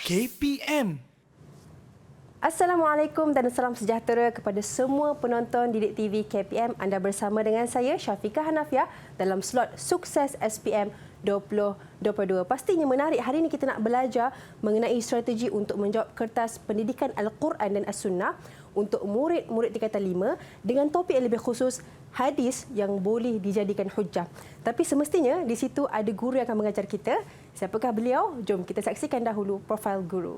KPM. Assalamualaikum dan salam sejahtera kepada semua penonton Didik TV KPM. Anda bersama dengan saya Syafiqah Hanafiah dalam slot Sukses SPM 2022. Pastinya menarik. Hari ini kita nak belajar mengenai strategi untuk menjawab kertas pendidikan Al-Quran dan As-Sunnah untuk murid-murid tingkatan 5 dengan topik yang lebih khusus, hadis yang boleh dijadikan hujah. Tapi semestinya di situ ada guru yang akan mengajar kita. Siapakah beliau? Jom kita saksikan dahulu profil guru.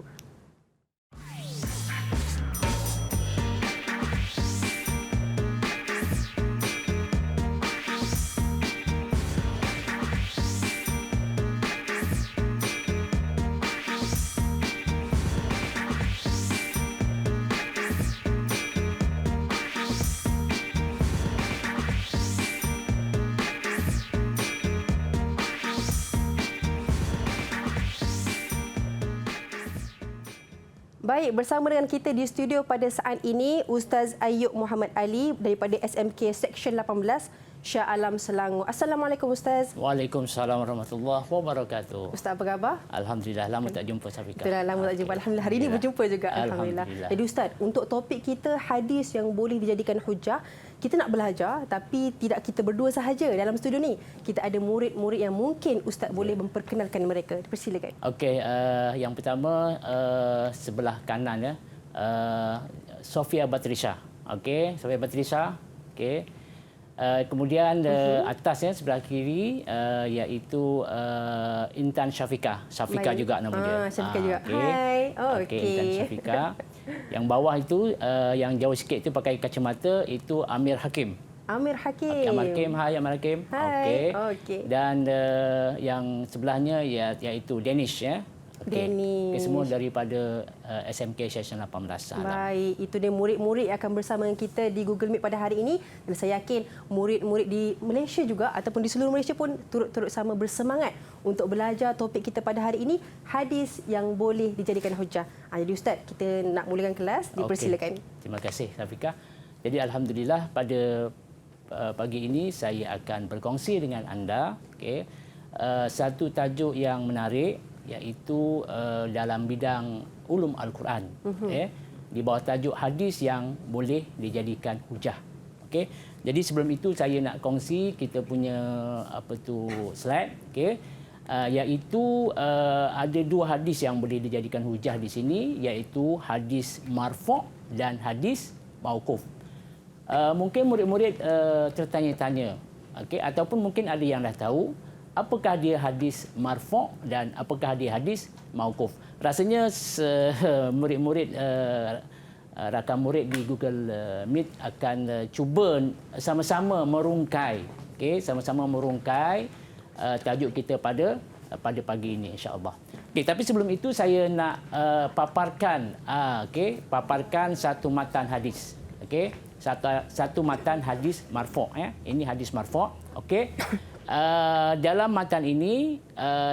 Baik, bersama dengan kita di studio pada saat ini Ustaz Ayub Muhammad Ali daripada SMK Seksyen 18 Shah Alam Selangor. Assalamualaikum Ustaz. Waalaikumsalam warahmatullahi wabarakatuh. Ustaz, apa khabar? Alhamdulillah, lama tak jumpa Syafiqah. Dah lama tak jumpa. Alhamdulillah, hari ini berjumpa juga. Alhamdulillah. Jadi Ustaz, untuk topik kita hadis yang boleh dijadikan hujah, kita nak belajar tapi tidak kita berdua sahaja dalam studio ni. Kita ada murid-murid yang mungkin Ustaz boleh memperkenalkan mereka. Persilakan. Okey, yang pertama sebelah kanan ya. Sofia Batrisha. Okey, Sofia Batrisha. Okey. Kemudian atasnya sebelah kiri iaitu Intan Syafiqah. Syafiqah juga nama dia. Syafiqah juga. Okay. Hai. Okey, Intan Syafiqah. Yang bawah itu yang jauh sikit itu pakai kacamata itu Amir Hakim. Amir Hakim. Okay, Amir Hakim, hai Amir Hakim. Hai. Okey. Dan yang sebelahnya iaitu Danish ya. Danish. Okay, semua daripada SMK Seksyen 18. Baik, itu dia murid-murid yang akan bersama dengan kita di Google Meet pada hari ini. Dan saya yakin murid-murid di Malaysia juga ataupun di seluruh Malaysia pun turut-turut sama bersemangat untuk belajar topik kita pada hari ini, hadis yang boleh dijadikan hujah. Jadi Ustaz, kita nak mulakan kelas, dipersilakan. Okay. Terima kasih Syafiqah. Jadi Alhamdulillah pada pagi ini saya akan berkongsi dengan anda satu tajuk yang menarik, iaitu dalam bidang ulum Al-Quran, di bawah tajuk hadis yang boleh dijadikan hujah. Okey. Jadi sebelum itu saya nak kongsi kita punya slide, iaitu ada dua hadis yang boleh dijadikan hujah di sini, iaitu hadis marfu' dan hadis mauquf. Mungkin murid-murid tertanya-tanya, ataupun mungkin ada yang dah tahu apakah dia hadis marfu' dan apakah dia hadis mauquf. Rasanya murid-murid rakan murid di Google Meet akan cuba sama-sama merungkai, sama-sama merungkai tajuk kita pada pagi ini insya-Allah. Tapi sebelum itu saya nak paparkan satu matan hadis. Satu matan hadis marfu' ya. Ini hadis marfu'. Dalam matan ini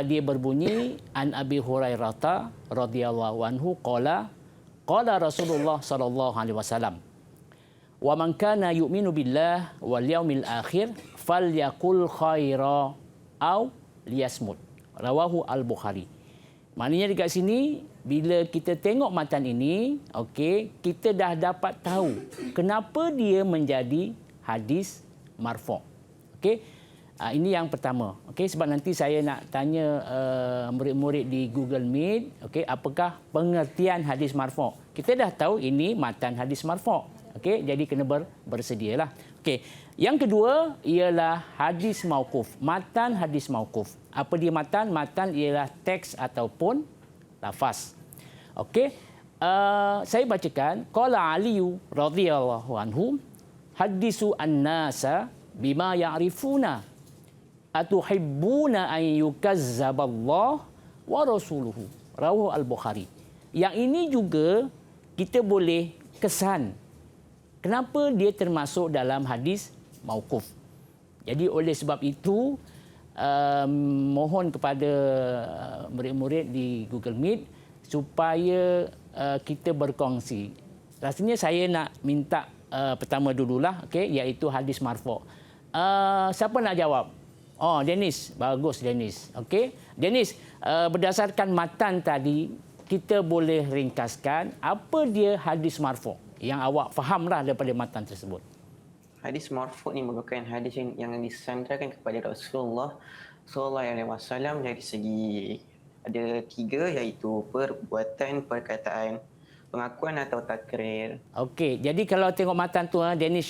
dia berbunyi an Abi Hurairah radhiyallahu anhu qala Rasulullah sallallahu alaihi wasallam wa man kana yu'minu billah wal yaumil akhir falyakul khaira aw liyasmut, rawahu al-Bukhari. Maknanya dekat sini bila kita tengok matan ini, kita dah dapat tahu kenapa dia menjadi hadis marfu'. Ini yang pertama. Sebab nanti saya nak tanya murid-murid di Google Meet, apakah pengertian hadis marfu'. Kita dah tahu ini matan hadis marfu'. Jadi kena bersedialah. Yang kedua ialah hadis mauquf. Matan hadis mauquf. Apa dia matan? Matan ialah teks ataupun lafaz. Saya bacakan qala Aliyu radhiyallahu anhu hadisu an-nasa bima ya'rifuna atuhibbuna an yukazzaballah wa rasuluhu, rawahu al-Bukhari. Yang ini juga kita boleh kesan kenapa dia termasuk dalam hadis mauquf. Jadi oleh sebab itu mohon kepada murid-murid di Google Meet supaya kita berkongsi. Rasanya saya nak minta pertama dululah, iaitu hadis marfu'. Siapa nak jawab? Oh, Dennis. Bagus, Dennis. Dennis, berdasarkan matan tadi, kita boleh ringkaskan apa dia hadis marfu' yang awak fahamlah daripada matan tersebut. Hadis marfu' ni merupakan hadis yang disandarkan kepada Rasulullah sallallahu alaihi wasallam dari segi ada 3, iaitu perbuatan, perkataan, pengakuan atau takrir. Okey, jadi kalau tengok matan tu Danish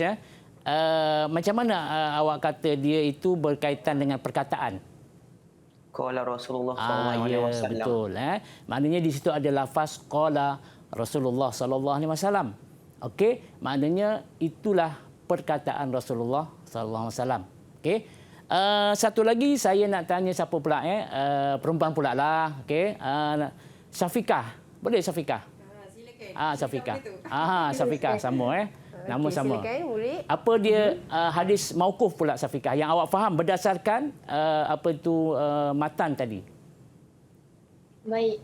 macam mana awak kata dia itu berkaitan dengan perkataan? Qala Rasulullah sallallahu alaihi wasallam. Betul. Maknanya di situ ada lafaz qala Rasulullah sallallahu alaihi wasallam. Okey, maknanya itulah perkataan Rasulullah sallallahu alaihi wasallam. Okey. Satu lagi saya nak tanya siapa pula perempuan pula lah. Okey. Syafiqah. Boleh Syafiqah? Silakan. Syafiqah. Syafiqah sama nama sama. Silakan, murid. Apa dia hadis mauquf pula Syafiqah yang awak faham berdasarkan matan tadi? Baik,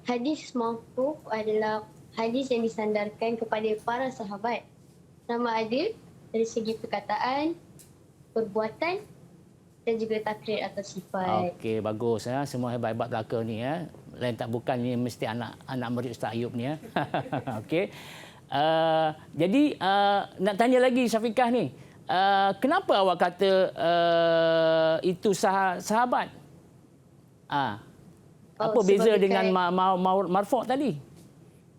hadis mauquf adalah hadis yang disandarkan kepada para sahabat. Sama ada dari segi perkataan, perbuatan dan juga takrir atau sifat. Okey, bagus semua hebat-hebat belaka ni Lain tak bukan ni mesti anak murid Ustaz Ayub ni Okey. Jadi nak tanya lagi Syafiqah ni. Kenapa awak kata itu sahabat? Apa beza dengan marfu' tadi?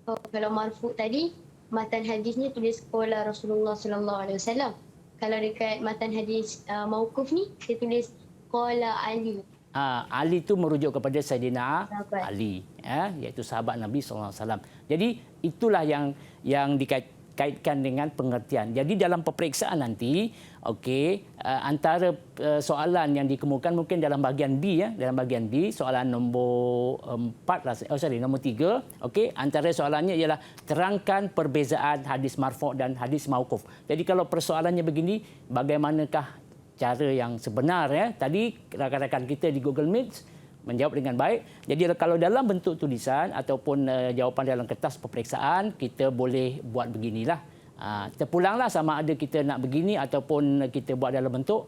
Kalau marfu' tadi, matan hadisnya tulis qala Rasulullah sallallahu alaihi wasallam. Kalau dekat matan hadis mauquf ni, dia tulis qala Ali. Ali itu merujuk kepada Sayyidina Sahabat. Ali, iaitu sahabat Nabi SAW. Jadi itulah yang dikaitkan dengan pengertian. Jadi dalam peperiksaan nanti, antara soalan yang dikemukakan mungkin dalam bahagian B, dalam bahagian B, soalan nombor 4, nombor 3. Antara soalannya ialah terangkan perbezaan hadis marfu' dan hadis mauquf. Jadi kalau persoalannya begini, bagaimanakah cara yang sebenar tadi rakan-rakan kita di Google Meet menjawab dengan baik. Jadi kalau dalam bentuk tulisan ataupun jawapan dalam kertas peperiksaan, kita boleh buat beginilah. Terpulanglah sama ada kita nak begini ataupun kita buat dalam bentuk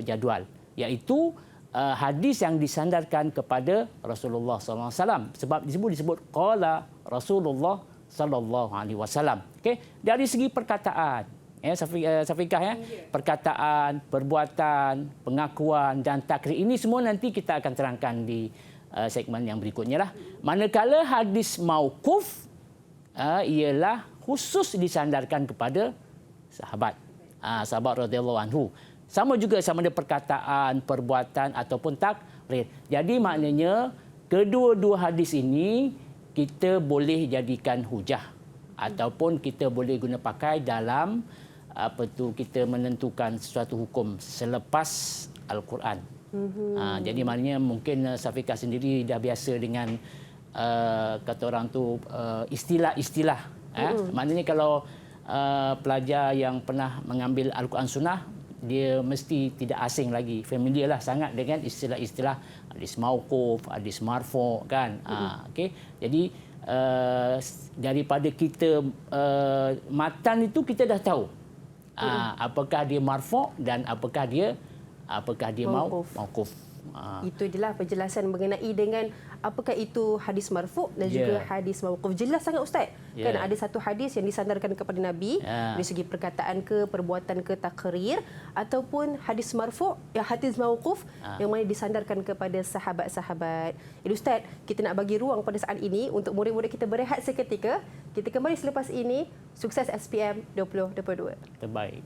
jadual, iaitu hadis yang disandarkan kepada Rasulullah SAW. Sebab disebut qala Rasulullah sallallahu alaihi wasallam. Dari segi perkataan, Syafiqah perkataan, perbuatan, pengakuan dan takrir ini semua nanti kita akan terangkan di segmen yang berikutnya lah. Manakala hadis mauquf ialah khusus disandarkan kepada sahabat, sahabat radhiyallahu anhu. Sama juga sama ada perkataan, perbuatan ataupun takrir. Jadi maknanya kedua-dua hadis ini kita boleh jadikan hujah ataupun kita boleh guna pakai dalam kita menentukan sesuatu hukum selepas Al-Quran. Jadi maknanya mungkin Syafiqah sendiri dah biasa dengan kata orang tu istilah-istilah. Maknanya kalau pelajar yang pernah mengambil Al-Quran Sunnah, dia mesti tidak asing lagi, familiar lah sangat dengan istilah-istilah hadis mauquf, hadis marfu' kan. Jadi daripada kita matan itu kita dah tahu apakah dia marfu' dan apakah dia mauquf. Itu adalah penjelasan mengenai dengan apakah itu hadis marfu' dan juga hadis mauquf. Jelas sangat Ustaz. Kan ada satu hadis yang disandarkan kepada Nabi dari segi perkataan ke, perbuatan ke, takrir, ataupun hadis marfu', hadis mauquf yang mana disandarkan kepada sahabat-sahabat. Jadi Ustaz, kita nak bagi ruang pada saat ini untuk murid-murid kita berehat seketika. Kita kembali selepas ini. Sukses SPM 2022. Terbaik.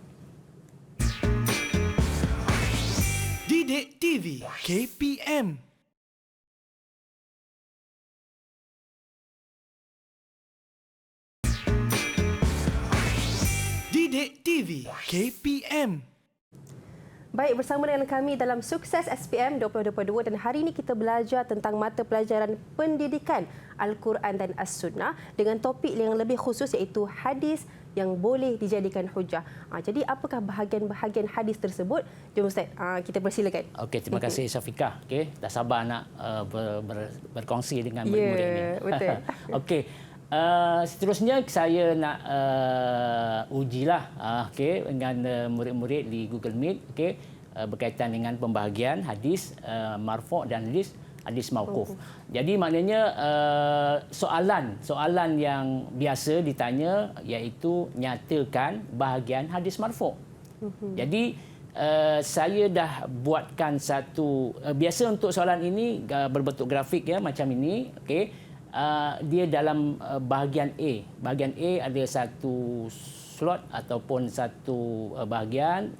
Didik TV KPM. Didik TV KPM. Baik, bersama dengan kami dalam Sukses SPM 2022 dan hari ini kita belajar tentang mata pelajaran pendidikan Al-Quran dan As-Sunnah dengan topik yang lebih khusus iaitu hadis yang boleh dijadikan hujah. Jadi apakah bahagian-bahagian hadis tersebut? Jom Ustaz, kita persilakan. Okey, terima kasih Syafiqah. Dah sabar nak berkongsi dengan murid-murid ini. Betul. Okey. Seterusnya saya nak ujilah dengan murid-murid di Google Meet berkaitan dengan pembahagian hadis marfu' dan hadis mauquf. Jadi maknanya soalan yang biasa ditanya iaitu nyatakan bahagian hadis marfu'. Jadi saya dah buatkan satu biasa untuk soalan ini berbentuk grafik ya macam ini, okey. Dia dalam bahagian A. Bahagian A ada satu slot ataupun satu bahagian,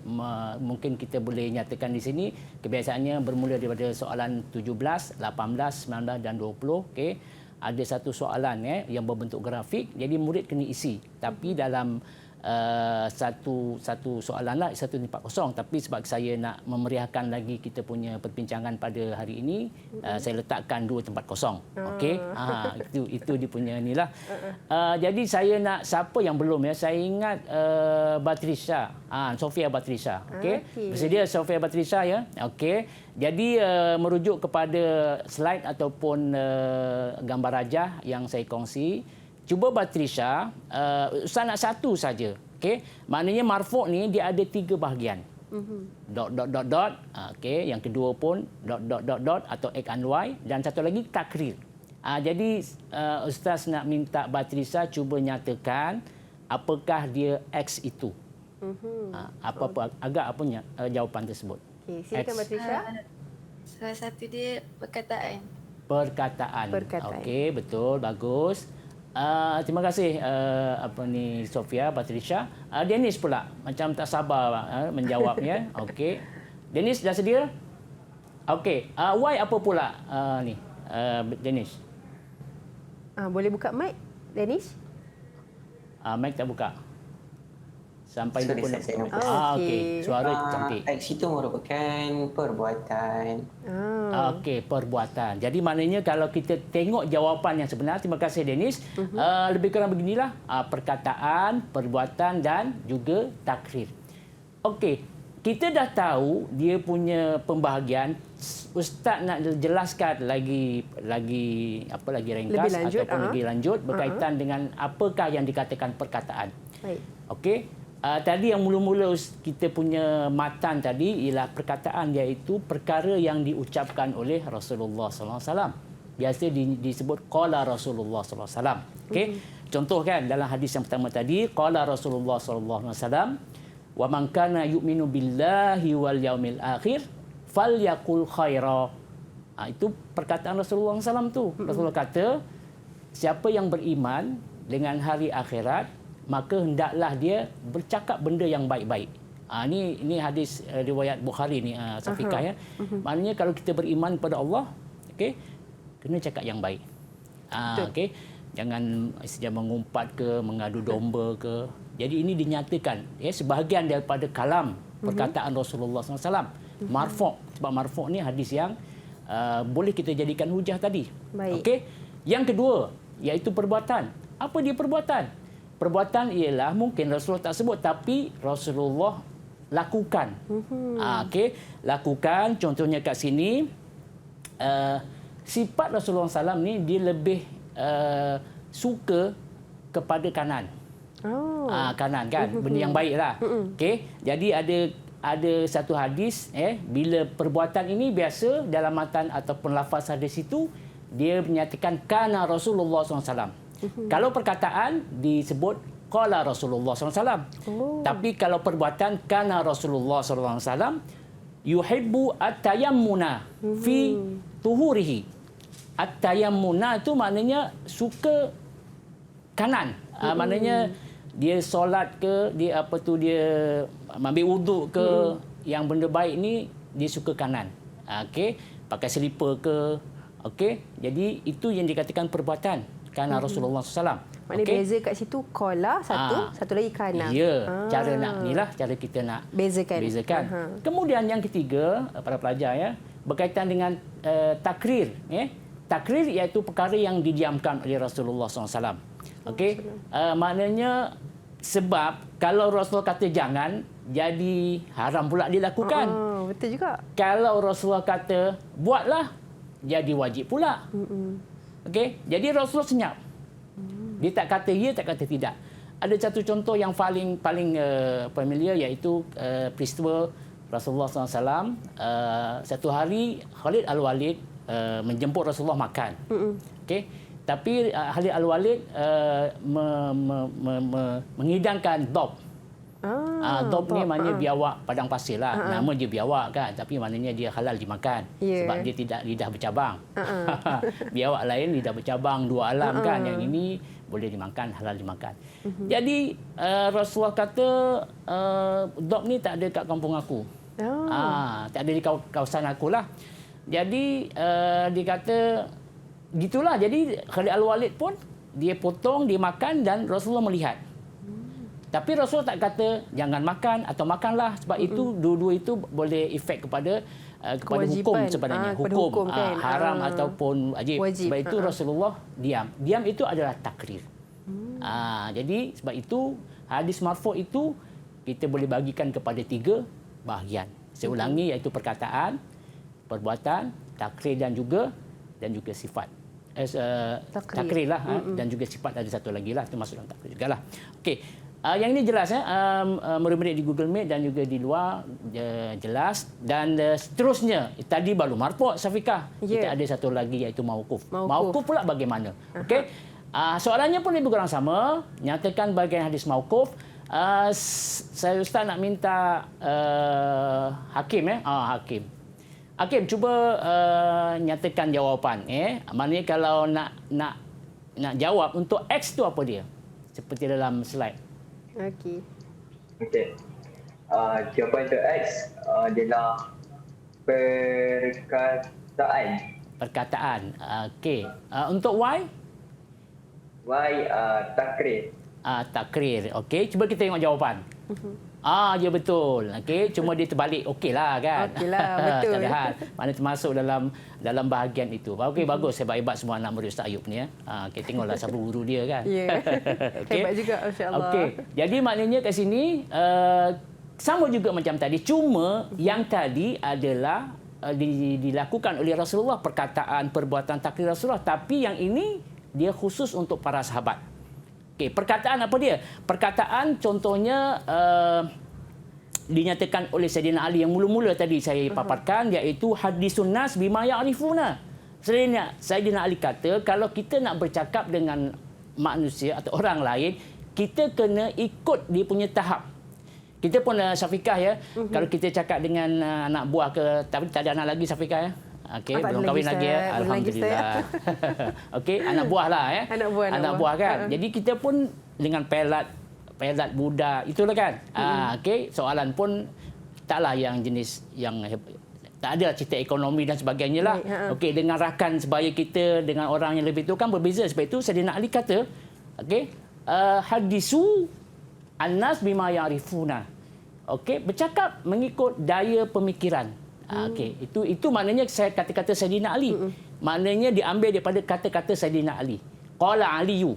mungkin kita boleh nyatakan di sini kebiasaannya bermula daripada soalan 17, 18, 19 dan 20, okey. Ada satu soalan yang berbentuk grafik, jadi murid kena isi. Tapi dalam satu soalan lah 140, tapi sebab saya nak memeriahkan lagi kita punya perbincangan pada hari ini, saya letakkan 2 tempat kosong. Okey. Itu dia punya inilah. Jadi saya nak siapa yang belum saya ingat Batrisha, Sofia Batrisha. Okey. Bersedia Sofia Batrisha ya. Okey. Jadi merujuk kepada slide ataupun gambar rajah yang saya kongsi. Cuba Batrisha, Ustaz nak satu saja. Okey, maknanya marfu' ni dia ada 3 bahagian. Dot. Okey, yang kedua pun dot atau X and Y, dan satu lagi takrir. Jadi Ustaz nak minta Batrisha cuba nyatakan apakah dia X itu. Agak apanya jawapan tersebut. Okey, silakan Batrisha. Salah satu dia perkataan. Perkataan. Okey, betul, bagus. Terima kasih Sofia Batrisha. Dennis pula macam tak sabar menjawabnya. Okey. Dennis dah sedia? Okey. Y apa pula Dennis? Boleh buka mic Dennis? Mic tak buka. Sampai Sorry, pun. saya nampak. Okey. Suara cantik. X itu merupakan perbuatan. Okey, perbuatan. Jadi maknanya kalau kita tengok jawapan yang sebenar, terima kasih Dennis, lebih kurang beginilah, perkataan, perbuatan dan juga takrir. Okey, kita dah tahu dia punya pembahagian. Ustaz nak jelaskan lagi ringkas ataupun lebih lanjut berkaitan dengan apakah yang dikatakan perkataan. Baik. Okey. Tadi yang mula-mula kita punya matan tadi ialah perkataan, iaitu perkara yang diucapkan oleh Rasulullah SAW. Biasa disebut qala Rasulullah SAW. Okey. Contoh kan dalam hadis yang pertama tadi, qala Rasulullah SAW, wa man kana yu'minu billahi wal yaumil akhir falyaqul khaira. Itu perkataan Rasulullah SAW tu. Rasulullah kata, siapa yang beriman dengan hari akhirat, maka hendaklah dia bercakap benda yang baik-baik. Ini hadis riwayat Bukhari ni, Safiqah ya. Maknanya kalau kita beriman kepada Allah, okey, kena cakap yang baik. Okey, jangan saja mengumpat ke, mengadu domba ke. Jadi ini dinyatakan sebahagian daripada kalam perkataan Rasulullah SAW. Marfu', sebab marfu' ni hadis yang boleh kita jadikan hujah tadi. Okey. Yang kedua, iaitu perbuatan. Apa dia perbuatan? Perbuatan ialah mungkin Rasulullah tak sebut tapi Rasulullah lakukan. Okey, lakukan. Contohnya kat sini, sifat Rasulullah SAW ni dia lebih suka kepada kanan. Kanan kan, benda yang baiklah. Okey, jadi ada satu hadis bila perbuatan ini biasa dalam matan ataupun lafaz hadis itu dia menyatakan kana Rasulullah SAW. Kalau perkataan disebut qala Rasulullah SAW. Tapi kalau perbuatan kana Rasulullah SAW yuhibbu at-tayammuna fi tuhurihi. At-tayammuna itu maknanya suka kanan. Maknanya dia solat ke, dia ambil wuduk ke, yang benda baik ni dia suka kanan. Okey, pakai selipar ke. Okey, jadi itu yang dikatakan perbuatan. Kana Rasulullah SAW. Maknanya beza kat situ qala satu lagi kana. Ya, cara nak inilah cara kita nak bezakan. Kemudian yang ketiga, para pelajar ya, berkaitan dengan takrir. Takrir iaitu perkara yang didiamkan oleh Rasulullah SAW. Okey, maknanya sebab kalau Rasulullah kata jangan, jadi haram pula dilakukan. Betul juga. Kalau Rasulullah kata buatlah, jadi wajib pula. Okey, jadi Rasulullah senyap. Dia tak kata ya, tak kata tidak. Ada satu contoh yang paling familiar, iaitu peristiwa Rasulullah SAW. Satu hari Khalid Al-Walid menjemput Rasulullah makan. Okey. Tapi Khalid Al-Walid mengidangkan dob. Dob ni maknanya biawak padang pasir lah. Nama dia biawak kan, tapi maknanya dia halal dimakan. Sebab dia tidak lidah bercabang. Biawak lain lidah bercabang, dua alam kan. Yang ini boleh dimakan, halal dimakan. Jadi Rasulullah kata dob ni tak ada kat kampung aku. Tak ada di kawasan aku lah. Jadi dia kata gitulah. Jadi Khalid Al-Walid pun dia potong, dia makan dan Rasulullah melihat. Tapi Rasulullah tak kata jangan makan atau makanlah, sebab itu dua-dua itu boleh efek kepada hukum sebenarnya. Hukum kan? Haram ataupun wajib. Sebab itu Rasulullah diam. Diam itu adalah takrir. Jadi sebab itu hadis marfu' itu kita boleh bagikan kepada 3 bahagian. Saya ulangi, iaitu perkataan, perbuatan, takrir dan juga sifat. Takrir lah, dan juga sifat ada satu lagi lah, termasuk dalam takrir jugalah. Okey. Yang ini jelas murid-murid di Google Meet dan juga di luar jelas, dan seterusnya tadi baru marfu' Syafiqah. Kita ada satu lagi iaitu mauquf. Mauquf pula bagaimana? Okey. Soalannya pun lebih kurang sama, nyatakan bahagian hadis mauquf. Saya Ustaz nak minta Hakim Hakim cuba nyatakan jawapan. Maknanya kalau nak jawab untuk X tu apa dia? Seperti dalam slide. Okey. Jawapan untuk X adalah perkataan. Okey. Untuk Y? Y takrir. Takrir. Okey, cuba kita tengok jawapan. Ya betul. Okey, cuma dia terbalik. Okeylah kan. Okeylah, betul. Tak ada hal. Mana termasuk dalam bahagian itu. Okey, bagus. Hebat-hebat semua anak murid Ustaz Ayub ni. Okey, tengoklah siapa guru dia kan. Okay. Hebat juga, masya-Allah. Okey. Jadi maknanya kat sini sama juga macam tadi, cuma yang tadi adalah dilakukan oleh Rasulullah, perkataan, perbuatan, takrir Rasulullah, tapi yang ini dia khusus untuk para sahabat. Okey, perkataan apa dia? Perkataan contohnya dinyatakan oleh Sayyidina Ali yang mula-mula tadi saya paparkan, iaitu hadisun nas bima ya'rifuna. Sayyidina Ali kata kalau kita nak bercakap dengan manusia atau orang lain, kita kena ikut dia punya tahap. Kita pun Syafiqah ya, kalau kita cakap dengan anak buah tapi tak ada anak lagi Syafiqah ya. Okey, belum kahwin lagi ya. Alhamdulillah. Okey, anak buah lah ya. Anak buah kan. Jadi kita pun dengan pelat budak itulah kan. Okey, soalan pun taklah yang jenis yang tak ada cerita ekonomi dan sebagainya lah. Okey, dengan rakan sebaya kita dengan orang yang lebih tu kan berbeza. Sebab itu Sayyidina Ali kata, okey, hadisu annas bima ya'rifuna. Okey, bercakap mengikut daya pemikiran. Okey, itu maknanya saya kata-kata Sayyidina Ali. Maknanya diambil daripada kata-kata Sayyidina Ali. Qala Aliyu.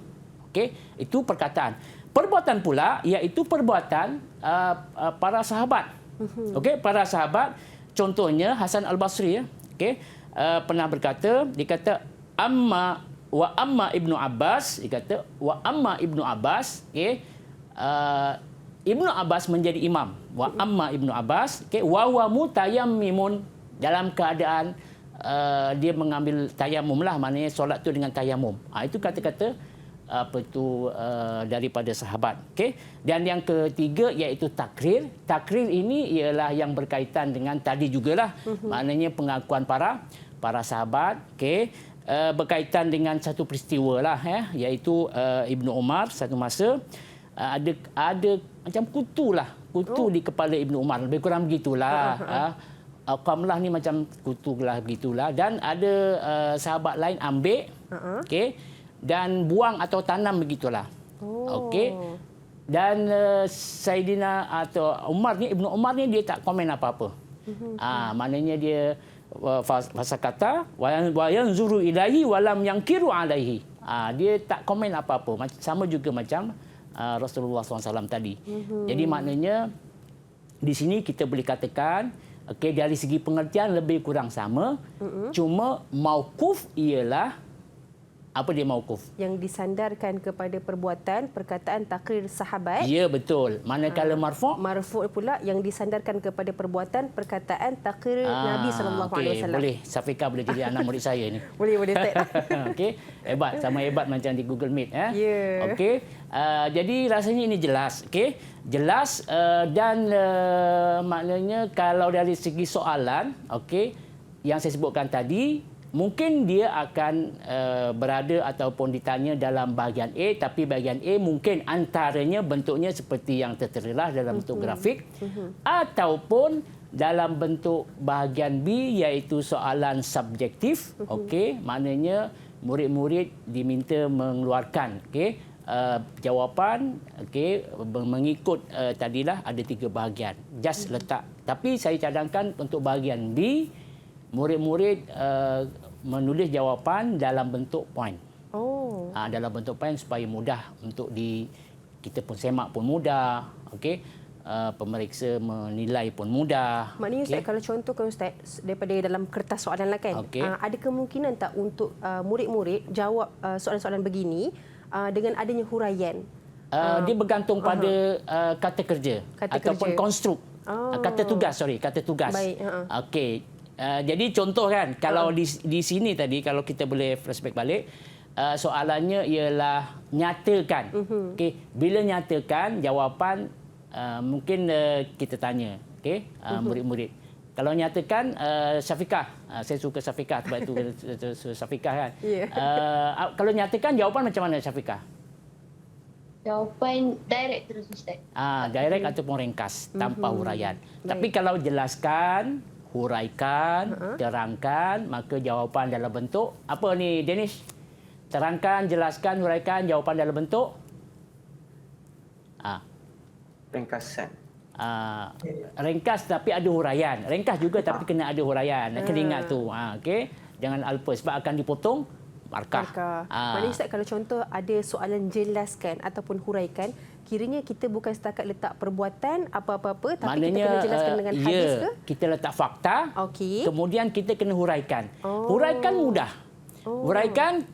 Okey, itu perkataan. Perbuatan pula iaitu perbuatan para sahabat. Okey, para sahabat, contohnya Hasan Al-Basri ya. Okey, pernah berkata, dia kata amma Ibnu Abbas, dia kata wa amma Ibnu Abbas, okey. Ibnu Abbas menjadi imam. Wa amma Ibnu Abbas, okey, wa huwa mutayammimun, dalam keadaan dia mengambil tayamum lah, maknanya solat tu dengan tayamum. Itu kata-kata daripada sahabat. Okey. Dan yang ketiga iaitu takrir. Takrir ini ialah yang berkaitan dengan tadi jugalah, maknanya pengakuan para sahabat, okey. Berkaitan dengan satu peristiwa lah iaitu Ibnu Umar satu masa ada macam kutu di kepala Ibnu Umar, lebih kurang begitulah. Qamlah ni macam kutu lah begitulah, dan ada sahabat lain ambil, okey, dan buang atau tanam begitulah. Okey. Dan Saidina atau Ibnu Umar ni dia tak komen apa-apa. Maknanya dia fasa kata wa yanzuru ilaihi wa lam yankiru alaihi. Dia tak komen apa-apa, sama juga macam Rasulullah SAW tadi. Jadi maknanya di sini kita boleh katakan, okey, dari segi pengertian lebih kurang sama. Cuma mauquf ialah Apa dia mauquf? Yang disandarkan kepada perbuatan, perkataan, takrir sahabat. Ya, betul. Manakala marfu'? Marfu' pula yang disandarkan kepada perbuatan, perkataan, takrir Nabi sallallahu alaihi wasallam. Boleh. Safika boleh jadi anak murid saya ni. Boleh Ted. Okey. Hebat, sama hebat macam di Google Meet. Ya. Okey. Jadi rasanya ini jelas. Okey. Jelas dan maknanya kalau dari segi soalan, okey, yang saya sebutkan tadi, mungkin dia akan berada ataupun ditanya dalam bahagian A, tapi bahagian A mungkin antaranya bentuknya seperti yang tertera dalam bentuk grafik ataupun dalam bentuk bahagian B iaitu soalan subjektif. Okey, maknanya murid-murid diminta mengeluarkan jawapan mengikut tadilah ada 3 bahagian. Just letak. Tapi saya cadangkan untuk bahagian B murid-murid menulis jawapan dalam bentuk poin. Oh. Dalam bentuk poin supaya mudah untuk kita pun semak pun mudah. Okey. Pemeriksa menilai pun mudah. Maknanya Ustaz, kalau contohkan Ustaz daripada dalam kertas soalan lah kan, ada kemungkinan tak untuk murid-murid jawab soalan-soalan begini dengan adanya huraian? Dia bergantung pada kata kerja ataupun konstruk. Kata tugas. Baik. Okey. Jadi contoh kan, kalau di sini tadi kalau kita boleh flashback balik, soalannya ialah nyatakan. Okey, bila nyatakan jawapan mungkin kita tanya, okey, murid-murid. Kalau nyatakan Syafiqah, saya suka Syafiqah sebab itu Syafiqah kan. Kalau nyatakan jawapan macam mana Syafiqah? Jawapan direct terus Ustaz. Direct ataupun ringkas tanpa huraian. Tapi kalau jelaskan, huraikan, terangkan, maka jawapan dalam bentuk apa ni Danish? Terangkan, jelaskan, huraikan, jawapan dalam bentuk Ringkasan. Ringkas tapi ada huraian. Ringkas juga tapi kena ada huraian. Kena ingat tu. Okey. Jangan alpa sebab akan dipotong markah. Maknanya Ustaz, kalau contoh ada soalan jelaskan ataupun huraikan, kiranya kita bukan setakat letak perbuatan apa-apa tapi maknanya, kita kena jelaskan dengan hadis ke? Kita letak fakta. Okey. Kemudian kita kena huraikan. Huraikan mudah. Huraikan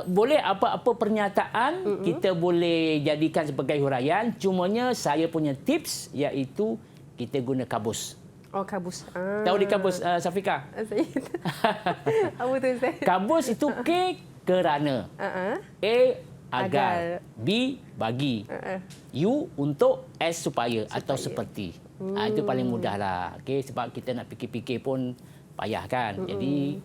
boleh apa-apa pernyataan kita boleh jadikan sebagai huraian. Cumanya saya punya tips iaitu kita guna kabus. Kabus. Tahu di kabus Safika? Apa tu Ustaz? Kabus itu K kerana. A agar. B bagi. U untuk, S supaya atau seperti. Itu paling mudahlah. Okey, sebab kita nak fikir-fikir pun payah kan. Jadi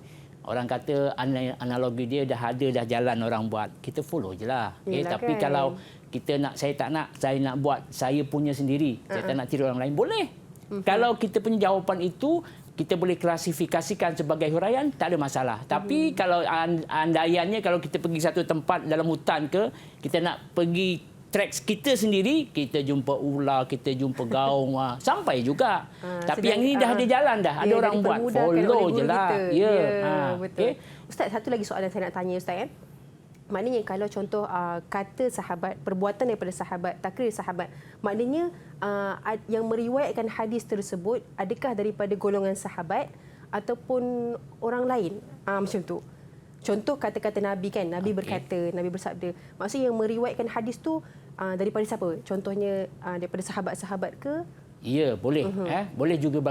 orang kata analogi dia dah ada, dah jalan orang buat. Kita follow je lah. Okay? Tapi kan, kalau kita nak, saya nak buat saya punya sendiri. Saya tak nak tiru orang lain. Boleh. Kalau kita punya jawapan itu, kita boleh klasifikasikan sebagai huraian, tak ada masalah. Tapi kalau andaiannya, kalau kita pergi satu tempat dalam hutan ke, kita nak pergi tracks kita sendiri, kita jumpa ular, kita jumpa gaung, sampai juga. Tapi yang ini dah ada jalan dah. Ada orang buat, follow je lah. Betul. Okay. Ustaz, satu lagi soalan saya nak tanya Ustaz. Maknanya kalau contoh kata sahabat, perbuatan daripada sahabat, takrir sahabat, maknanya yang meriwayatkan hadis tersebut adakah daripada golongan sahabat ataupun orang lain? Macam tu. Contoh kata-kata Nabi kan, Nabi berkata, Nabi bersabda. Maksudnya yang meriwayatkan hadis tu daripada siapa? Contohnya daripada sahabat-sahabat ke? Ya, boleh. Boleh juga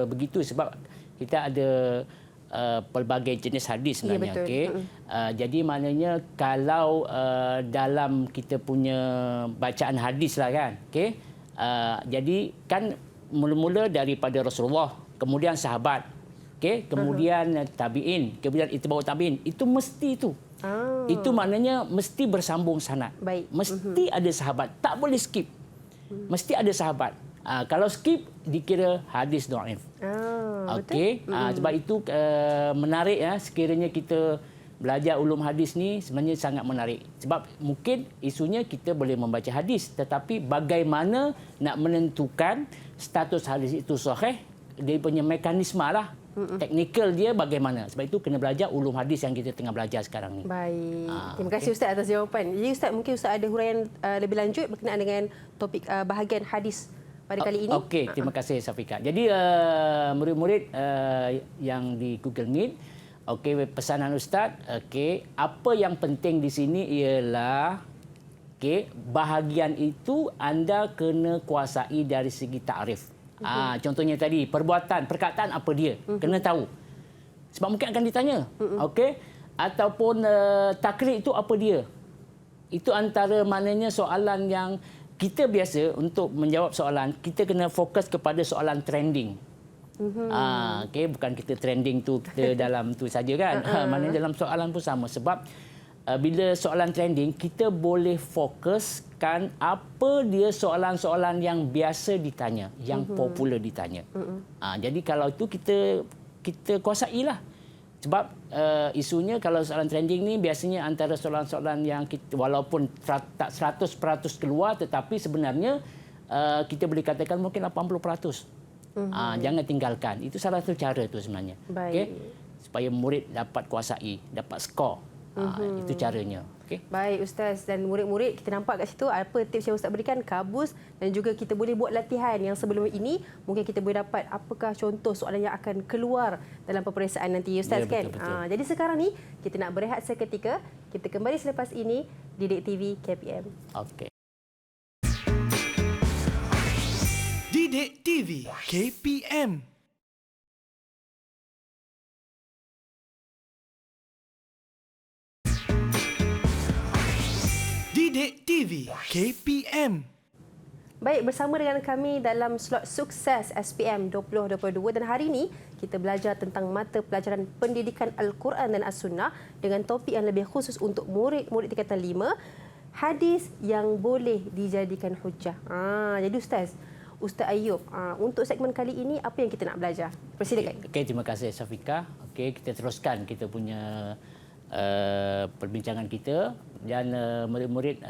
begitu sebab kita ada pelbagai jenis hadis sebenarnya. Ya, Jadi maknanya kalau dalam kita punya bacaan hadis lah kan. Jadi kan mula-mula daripada Rasulullah, kemudian sahabat, kemudian tabi'in, kemudian itba'ut tabi'in. Itu mesti tu. Itu maknanya mesti bersambung sanad. Baik. Mesti ada sahabat. Tak boleh skip. Mesti ada sahabat. Kalau skip dikira hadis dhaif. Okey. Sebab itu menarik sekiranya kita belajar ulum hadis ni sebenarnya sangat menarik. Sebab mungkin isunya kita boleh membaca hadis, tetapi bagaimana nak menentukan status hadis itu sahih, dia punya mekanisme lah. Teknikal dia bagaimana. Sebab itu kena belajar ulum hadis yang kita tengah belajar sekarang ni. Baik. Terima kasih Ustaz atas jawapan. Jadi Ustaz, mungkin Ustaz ada huraian lebih lanjut berkenaan dengan topik bahagian hadis pada kali ini. Okey, terima kasih Safika. Jadi murid-murid yang di Google Meet, Okey, pesanan Ustaz. Okey, apa yang penting di sini ialah bahagian itu anda kena kuasai dari segi takrif. Contohnya tadi, perbuatan, perkataan apa dia? Kena tahu. Sebab mungkin akan ditanya. Okey, ataupun takrif itu apa dia? Itu antara maknanya soalan yang kita biasa untuk menjawab soalan, kita kena fokus kepada soalan trending. Bukan kita trending tu kita dalam tu saja kan. Maknanya dalam soalan pun sama sebab bila soalan trending kita boleh fokuskan apa dia soalan-soalan yang biasa ditanya, yang popular ditanya. Jadi kalau itu kita kuasailah. Sebab isunya kalau soalan trending ni biasanya antara soalan-soalan yang kita, walaupun tak 100% keluar tetapi sebenarnya kita boleh katakan mungkin 80%. Jangan tinggalkan. Itu salah satu cara tu sebenarnya. Okay? Supaya murid dapat kuasai, dapat skor. Itu caranya. Okay? Baik Ustaz, dan murid-murid kita nampak kat situ apa tips yang Ustaz berikan, kabus, dan juga kita boleh buat latihan yang sebelum ini mungkin kita boleh dapat apakah contoh soalan yang akan keluar dalam peperiksaan nanti Ustaz, kan. Betul. Jadi sekarang ni kita nak berehat seketika. Kita kembali selepas ini Didik TV KPM. Okey. Didik TV KPM. Didik TV KPM. Baik, bersama dengan kami dalam slot sukses SPM 2022 dan hari ini kita belajar tentang mata pelajaran pendidikan Al-Quran dan As-Sunnah dengan topik yang lebih khusus untuk murid-murid tingkatan 5, hadis yang boleh dijadikan hujah. Jadi Ustaz Ayub, untuk segmen kali ini apa yang kita nak belajar? Persilakan. Okey, terima kasih Syafiqah. Okey, kita teruskan kita punya perbincangan kita dan murid-murid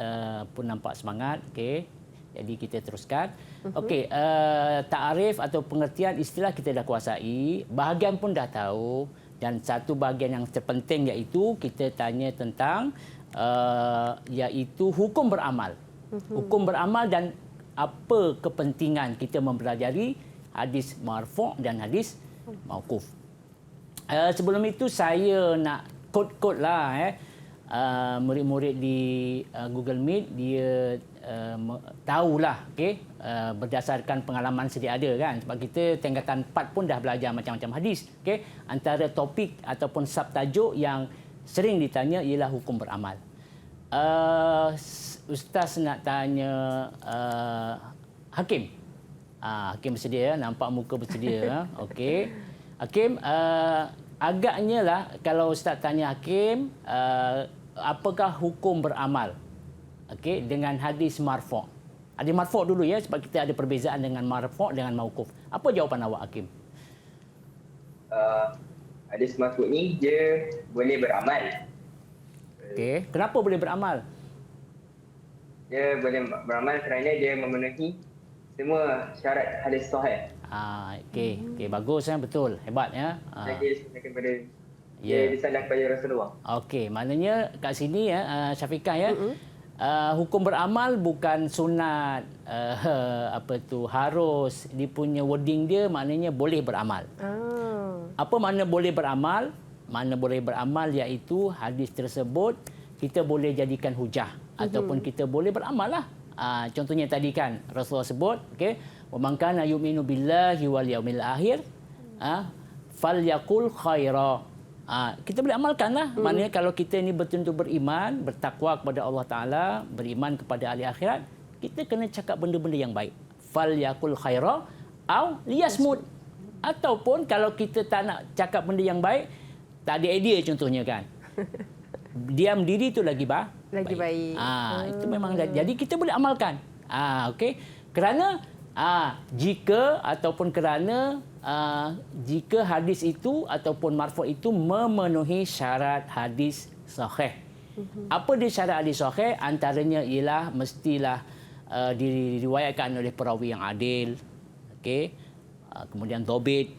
pun nampak semangat. Okey, jadi kita teruskan. Okey, takrif atau pengertian istilah kita dah kuasai, bahagian pun dah tahu, dan satu bahagian yang terpenting iaitu kita tanya tentang iaitu hukum beramal. Hukum beramal dan apa kepentingan kita mempelajari hadis marfu' dan hadis mauquf. Sebelum itu saya nak kod-kod lah murid-murid di Google Meet dia tahulah berdasarkan pengalaman sedia ada kan, sebab kita tingkatan 4 pun dah belajar macam-macam hadis. Antara topik ataupun subtajuk yang sering ditanya ialah hukum beramal. Ustaz nak tanya Hakim. Hakim bersedia, nampak muka bersedia. Okey. Hakim, agaknya lah kalau Ustaz tanya Hakim, apakah hukum beramal? Okey, dengan hadis marfu'. Hadis marfu' dulu ya, sebab kita ada perbezaan dengan marfu' dengan mauquf. Apa jawapan awak Hakim? Hadis marfu' ni dia boleh beramal. Okey, kenapa boleh beramal? Dia boleh beramal kerana dia memenuhi semua syarat hadis sahih. Okey, bagus betul, hebat ya. Dia kepada dia disandarkan kepada Rasulullah. Okey, maknanya kat sini Syafiqah ya. Hukum beramal bukan sunat, harus. Dia punya wording dia maknanya boleh beramal. Apa makna boleh beramal? Makna boleh beramal iaitu hadis tersebut kita boleh jadikan hujah ataupun kita boleh beramal lah. Contohnya tadi kan Rasulullah sebut, okey, wa man kana yu'minu billahi wal yaumil akhir falyaqul khaira. Kita boleh amalkanlah. Maknanya kalau kita ni betul-betul beriman, bertakwa kepada Allah Taala, beriman kepada hari akhirat, kita kena cakap benda-benda yang baik. Falyaqul khaira au liyasmut. Ataupun kalau kita tak nak cakap benda yang baik, tak ada idea contohnya kan. Diam diri itu lagi baik. Itu memang jadi kita boleh amalkan. Okey. Kerana jika ataupun kerana jika hadis itu ataupun marfu' itu memenuhi syarat hadis sahih. Apa dia syarat hadis sahih? Antaranya ialah mestilah diriwayatkan oleh perawi yang adil. Okey. Kemudian dobit.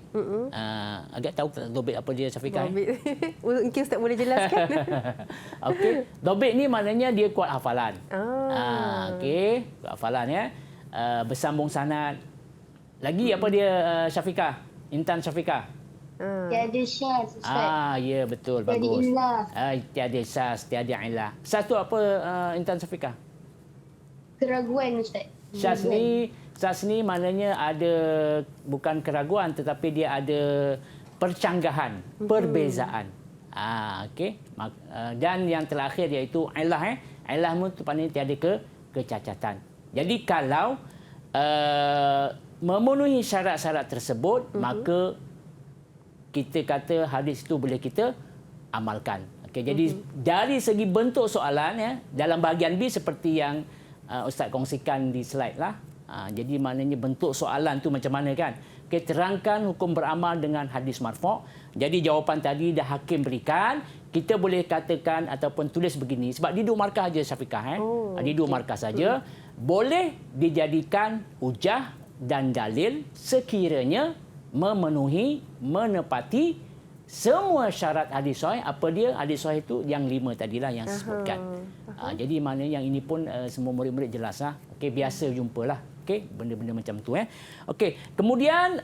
Agak tahu dobit apa dia Syafiqah? Dobit. Mungkin Ustaz boleh jelaskan. Okey. Dobit ni maknanya dia kuat hafalan. Okey, kuat hafalan ya. Bersambung sanad. Lagi apa dia Syafiqah? Intan Syafiqah. Tiada syaz, Ustaz. Ya betul, Tiada bagus. ilah. Tiada syaz, tiada ilah. Syaz tu apa Intan Syafiqah? Keraguan, Ustaz. Syaz ni maknanya ada bukan keraguan tetapi dia ada percanggahan, perbezaan. Okey. Dan yang terakhir iaitu ilah. Ilah tu maknanya tiada kecacatan. Jadi kalau memenuhi syarat-syarat tersebut, maka kita kata hadis itu boleh kita amalkan. Okey, jadi dari segi bentuk soalan dalam bahagian B seperti yang Ustaz kongsikan di slide lah. Jadi maknanya bentuk soalan tu macam mana kan? Okey, terangkan hukum beramal dengan hadis marfu'. Jadi jawapan tadi dah hakim berikan, kita boleh katakan ataupun tulis begini sebab dia 2 markah saja Syafiqah dia 2 markah saja. Boleh dijadikan hujah dan dalil sekiranya memenuhi, menepati semua syarat hadis sahih. Apa dia? Hadis sahih itu yang 5 tadilah yang sebutkan. Jadi maknanya yang ini pun semua murid-murid jelas lah. Okey, biasa jumpalah. Okey, benda-benda macam tu Okey, kemudian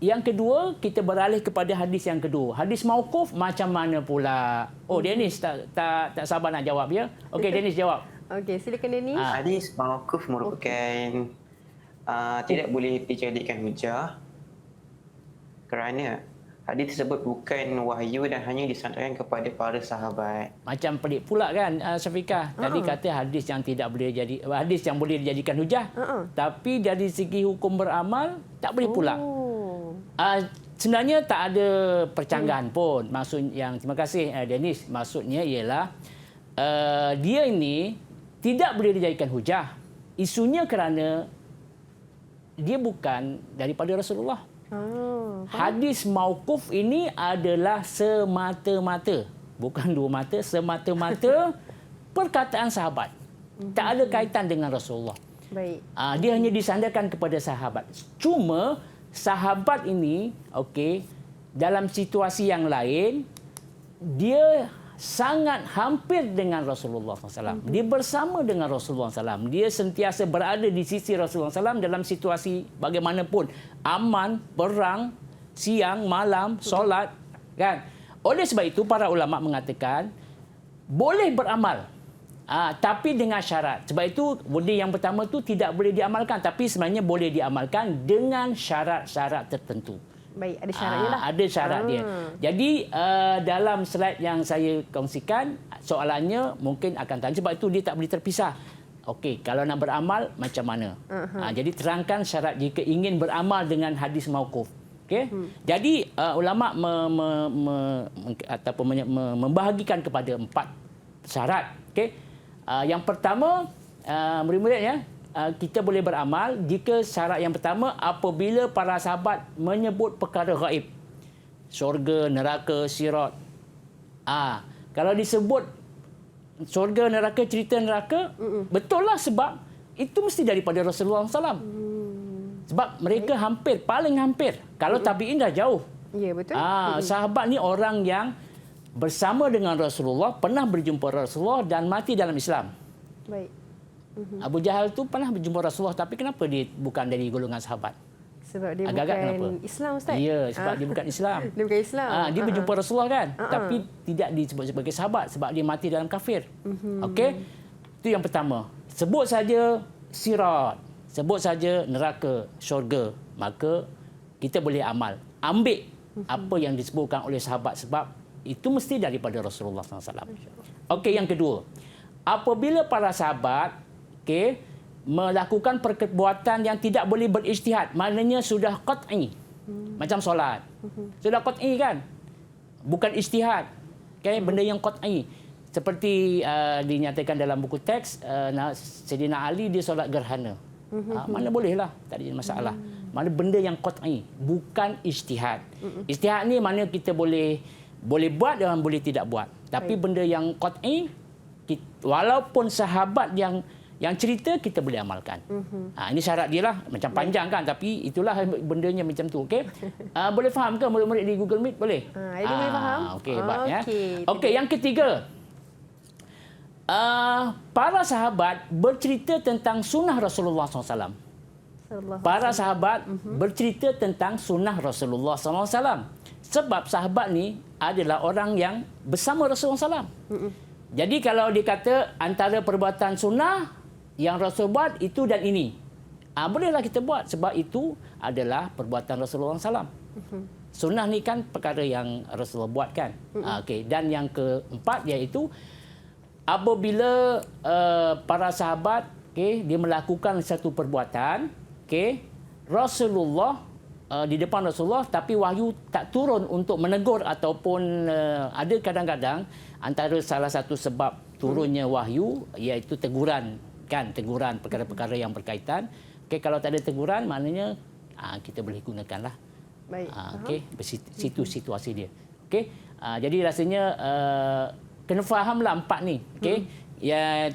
yang kedua kita beralih kepada hadis yang kedua. Hadis mauquf macam mana pula? Dennis tak sabar nak jawab ya. Okey, Dennis jawab. Okey, silakan Dennis. Hadis mauquf merupakan tidak boleh dijadikan hujah kerana hadis tersebut bukan wahyu dan hanya disandarkan kepada para sahabat. Macam pelik pula kan Syafiqah. Tadi kata hadis yang tidak boleh jadi hadis yang boleh dijadikan hujah. Tapi dari segi hukum beramal tak boleh pula. Sebenarnya tak ada percanggahan pun. Maksud yang terima kasih Dennis. Maksudnya ialah dia ini tidak boleh dijadikan hujah. Isunya kerana dia bukan daripada Rasulullah. Hadis mauquf ini adalah semata-mata, bukan 2 mata, semata-mata perkataan sahabat. Tak ada kaitan dengan Rasulullah. Baik. Dia hanya disandarkan kepada sahabat. Cuma sahabat ini, okey, dalam situasi yang lain, dia sangat hampir dengan Rasulullah SAW. Dia bersama dengan Rasulullah SAW. Dia sentiasa berada di sisi Rasulullah SAW dalam situasi bagaimanapun. Aman, perang, siang, malam, solat. Kan? Oleh sebab itu, para ulama mengatakan, boleh beramal. Tapi dengan syarat. Sebab itu, benda yang pertama tu tidak boleh diamalkan. Tapi sebenarnya boleh diamalkan dengan syarat-syarat tertentu. Baik, ada syaratnya lah. Ada syarat dia. Jadi dalam slide yang saya kongsikan, soalannya mungkin akan tanya sebab itu dia tak boleh terpisah. Okey, kalau nak beramal macam mana? Jadi terangkan syarat jika ingin beramal dengan hadis mauquf. Okey. Jadi ulama ataupun membahagikan kepada 4 syarat. Okey. Yang pertama, murid-murid kita boleh beramal jika syarat yang pertama apabila para sahabat menyebut perkara gaib. Syurga, neraka, sirat. Kalau disebut syurga, neraka, cerita neraka, betul lah sebab itu mesti daripada Rasulullah SAW. Sebab mereka hampir, paling hampir. Kalau tabi'in dah jauh. Ya, betul. Sahabat ni orang yang bersama dengan Rasulullah, pernah berjumpa Rasulullah dan mati dalam Islam. Baik. Abu Jahal tu pernah berjumpa Rasulullah tapi kenapa dia bukan dari golongan sahabat? Sebab dia Agak-agak bukan kenapa? Islam, Ustaz. Ya, sebab dia bukan Islam. Dia bukan Islam. Dia berjumpa Rasulullah kan? Tapi tidak disebut sebagai sahabat sebab dia mati dalam kafir. Okey? Itu yang pertama. Sebut saja sirat, sebut saja neraka, syurga, maka kita boleh amal. Ambil apa yang disebutkan oleh sahabat sebab itu mesti daripada Rasulullah SAW. Okey, yang kedua. Apabila para sahabat melakukan perbuatan yang tidak boleh berijtihad, maknanya sudah qat'i. Macam solat. Sudah qat'i kan? Bukan ijtihad. Benda yang qat'i. Seperti dinyatakan dalam buku teks, Sayyidina Ali dia solat gerhana. Mana bolehlah, tak ada masalah. Mana benda yang qat'i, bukan ijtihad. Ijtihad ni mana kita boleh buat dan boleh tidak buat. Tapi benda yang qat'i, walaupun sahabat yang cerita kita boleh amalkan. Ini syarat dia lah. Macam panjang kan. Tapi itulah bendanya macam tu. Okay? Boleh faham ke murid-murid di Google Meet? Boleh? Ini boleh faham. Okey, hebat ya. Okey, yang ketiga. Para sahabat bercerita tentang sunnah Rasulullah SAW. Para sahabat bercerita tentang sunnah Rasulullah SAW. Sebab sahabat ni adalah orang yang bersama Rasulullah SAW. Jadi kalau dikata antara perbuatan sunnah yang Rasul buat itu dan ini, bolehlah kita buat sebab itu adalah perbuatan Rasulullah SAW. Sunnah ni kan perkara yang Rasulullah buat kan. Okey. Dan yang keempat iaitu apabila para sahabat dia melakukan satu perbuatan, Rasulullah di depan Rasulullah tapi wahyu tak turun untuk menegur ataupun ada kadang-kadang antara salah satu sebab turunnya wahyu iaitu teguran perkara-perkara yang berkaitan. Kalau tak ada teguran maknanya kita boleh gunakanlah. Baik. Situ situasi dia. Jadi rasanya kena fahamlah empat ni.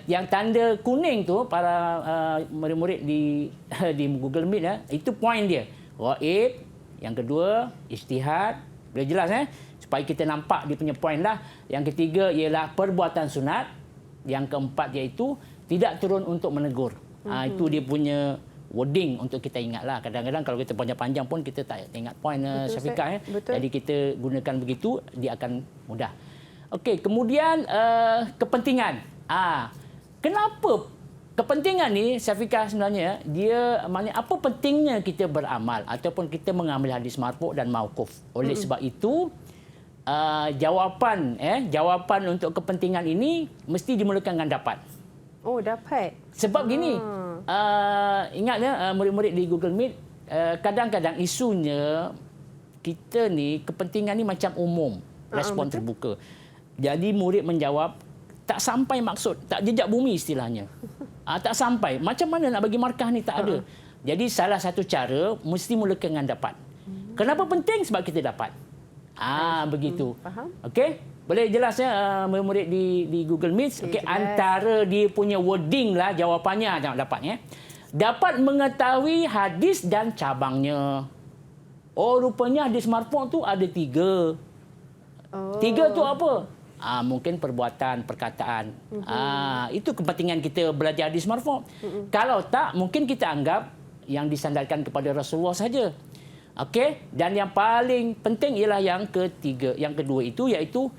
Yang tanda kuning tu para murid-murid di Google Meet itu poin dia. Ghaib, yang kedua ijtihad, boleh jelas supaya kita nampak dia punya poin lah. Yang ketiga ialah perbuatan sunat. Yang keempat iaitu tidak turun untuk menegur. Itu dia punya wording untuk kita ingatlah. Kadang-kadang kalau kita panjang-panjang pun kita tak ingat poin Syafiqah. Jadi kita gunakan begitu dia akan mudah. Okey, kemudian kepentingan. Kenapa kepentingan ni Syafiqah sebenarnya dia maknanya apa pentingnya kita beramal ataupun kita mengambil hadis marfu' dan mauquf. Oleh sebab itu jawapan untuk kepentingan ini mesti dimulakan dengan dapat. Oh, dapat. Sebab gini, ingatnya murid-murid di Google Meet kadang-kadang isunya kita ni kepentingan ni macam umum, respon terbuka. Jadi murid menjawab tak sampai maksud, tak jejak bumi istilahnya. Tak sampai. Macam mana nak bagi markah ni tak ada. Jadi salah satu cara mesti mulakan dengan dapat. Kenapa penting? Sebab kita dapat. Begitu. Faham? Okey? Boleh jelasnya murid di Google Meet. Okey, antara dia punya wording lah jawapannya dapat dapat mengetahui hadis dan cabangnya. Oh, rupanya hadis marfu' tu ada 3. 3 tu apa? Mungkin perbuatan, perkataan. Itu kepentingan kita belajar hadis marfu'. Kalau tak, mungkin kita anggap yang disandarkan kepada Rasulullah saja. Okey, dan yang paling penting ialah yang ketiga, yang kedua itu iaitu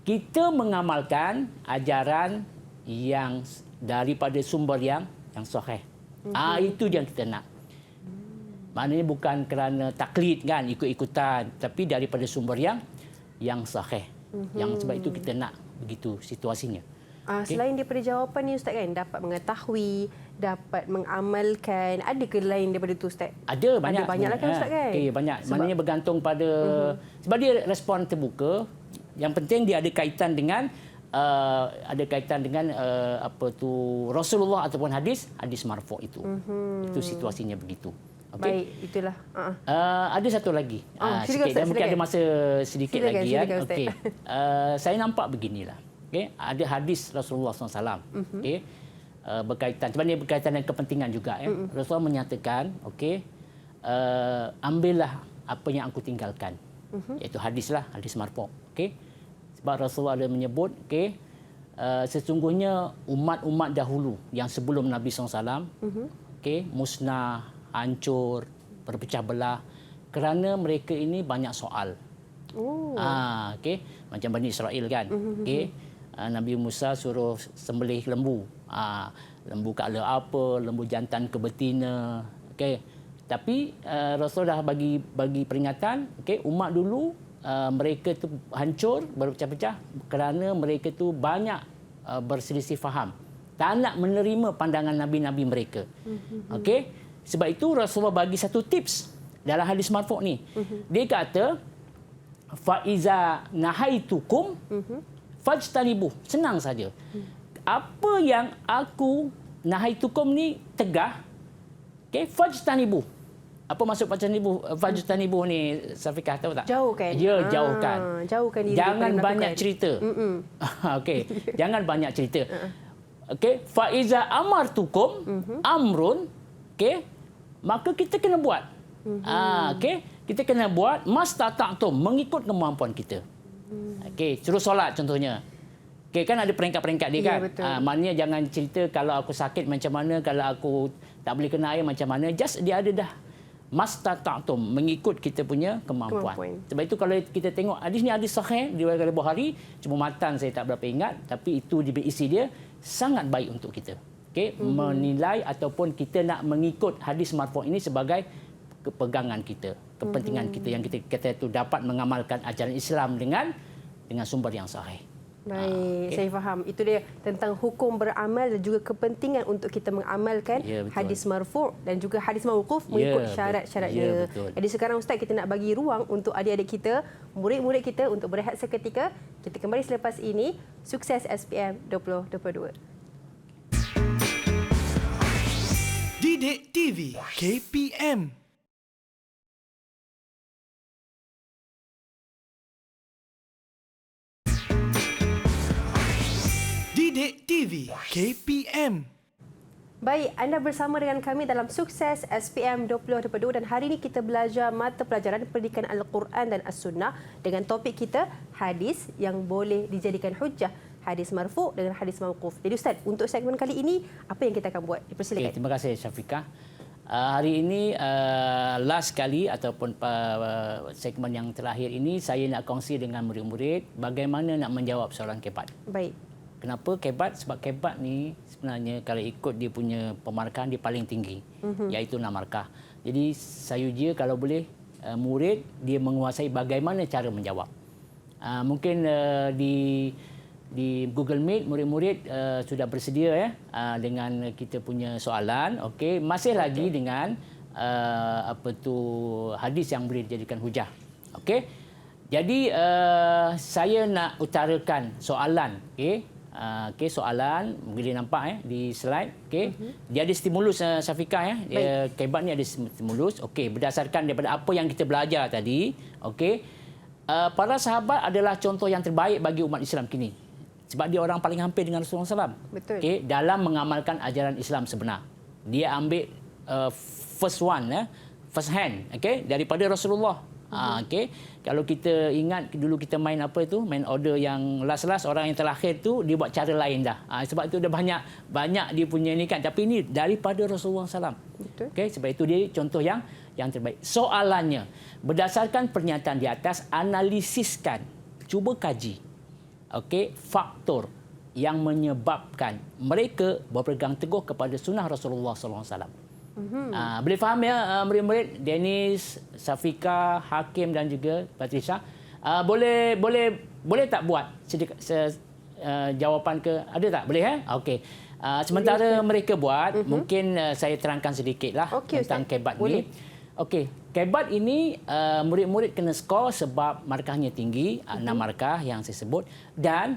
kita mengamalkan ajaran yang daripada sumber yang sahih. Itu yang kita nak. Maknanya bukan kerana taklid kan, ikut-ikutan, tapi daripada sumber yang sahih. Yang sebab itu kita nak begitu situasinya. Selain daripada jawapan ni Ustaz kan, dapat mengetahui, dapat mengamalkan, ada ke lain daripada tu Ustaz? Ada banyak. Ada banyaklah kan Ustaz kan? Banyak. Maknanya bergantung pada sebab dia respon terbuka. Yang penting dia ada kaitan dengan Rasulullah ataupun hadis marfu' itu. Itu situasinya begitu. Okay. Baik, itulah. Ada satu lagi. Silakan, sikit. Dan mungkin silakan. ada masa sedikit Silakan, lagi. silakan, Okey. Saya nampak beginilah. Okay. Ada hadis Rasulullah SAW. Okay. Berkaitan, sebenarnya berkaitan dengan kepentingan juga. Rasulullah menyatakan, ambillah apa yang aku tinggalkan. Iaitu hadislah, hadis marfu'. Okay. Sebab Rasulullah ada menyebut, sesungguhnya umat-umat dahulu yang sebelum Nabi SAW, musnah, hancur, berpecah belah kerana mereka ini banyak soal. Macam Bani Israel kan. Nabi Musa suruh sembelih lembu. Lembu kala apa, lembu jantan ke betina. Tapi Rasul dah bagi peringatan, umat dulu mereka tu hancur, berpecah-pecah kerana mereka tu banyak berselisih faham. Tak nak menerima pandangan nabi-nabi mereka. Sebab itu Rasulullah bagi satu tips dalam hadis marfu' ni. Dia kata, fa iza nahaitukum fajtanibuh. Senang saja. Apa yang aku nahaitukum ni tegah, fajtanibuh. Apa maksud fajtanibuh ni, Syafiqah tahu tak? Jauhkan. Ya, jauhkan. Jauhkan diri. Jangan banyak cerita. Jangan banyak cerita. Fa iza amartukum amrun, maka kita kena buat. Kita kena buat mastata'tum, mengikut kemampuan kita. Suruh solat contohnya. Kan ada peringkat-peringkat dia kan. Maknanya jangan cerita kalau aku sakit macam mana, kalau aku tak boleh kena air macam mana. Just dia ada dah mastata'tum, mengikut kita punya kemampuan. Sebab itu kalau kita tengok hadis ni hadis sahih diriwayatkan oleh Bukhari, cuma matan saya tak berapa ingat, tapi itu isi dia sangat baik untuk kita. Okey, menilai ataupun kita nak mengikut hadis marfu' ini sebagai kepegangan kita, kepentingan kita yang kita kata itu dapat mengamalkan ajaran Islam dengan sumber yang sahih. Baik, saya faham. Itu dia tentang hukum beramal dan juga kepentingan untuk kita mengamalkan hadis marfu' dan juga hadis mauquf mengikut syarat-syaratnya. Jadi sekarang Ustaz, kita nak bagi ruang untuk adik-adik kita, murid-murid kita untuk berehat seketika. Kita kembali selepas ini. Sukses SPM 2022. Didik TV KPM. Didik TV KPM. Baik, anda bersama dengan kami dalam Sukses SPM 2022 dan hari ini kita belajar mata pelajaran pendidikan Al-Quran dan As-Sunnah dengan topik kita hadis yang boleh dijadikan hujah, hadis marfu' dengan hadis mauquf. Jadi Ustaz, untuk segmen kali ini apa yang kita akan buat? Dipersilakan. Terima kasih Syafiqah. Hari ini last kali ataupun segmen yang terakhir ini saya nak kongsi dengan murid-murid bagaimana nak menjawab soalan kebat. Baik. Kenapa kebat? Sebab kebat ni sebenarnya kalau ikut dia punya pemarkahan dia paling tinggi, iaitu 6 markah. Jadi saya uji kalau boleh murid dia menguasai bagaimana cara menjawab. Mungkin di Google Meet murid-murid sudah bersedia dengan kita punya soalan. Okey, masih lagi dengan hadis yang boleh dijadikan hujah. Okey. Jadi saya nak utarakan soalan, soalan boleh nampak di slide. Dia ada stimulus Syafiqah kebat ni ada stimulus. Okey, berdasarkan daripada apa yang kita belajar tadi, para sahabat adalah contoh yang terbaik bagi umat Islam kini. Sebab dia orang paling hampir dengan Rasulullah SAW. Betul. Dalam mengamalkan ajaran Islam sebenar. Dia ambil first hand, daripada Rasulullah. Kalau kita ingat dulu kita main main order yang last orang yang terakhir tu dia buat cara lain dah. Sebab itu dah banyak dia punya ni kan, tapi ini daripada Rasulullah SAW. Sebab itu dia contoh yang terbaik. Soalannya, berdasarkan pernyataan di atas, analisiskan, cuba kaji faktor yang menyebabkan mereka berpegang teguh kepada sunnah Rasulullah SAW. Boleh faham ya murid-murid Dennis, Syafiqah, Hakim dan juga Patricia? Boleh tak buat jawapan ke? Ada tak? Boleh Okey. Sementara mereka buat, mungkin saya terangkan sedikitlah tentang kebat ni. Okey, kebat ini murid-murid kena skor sebab markahnya tinggi, 6 markah yang saya sebut, dan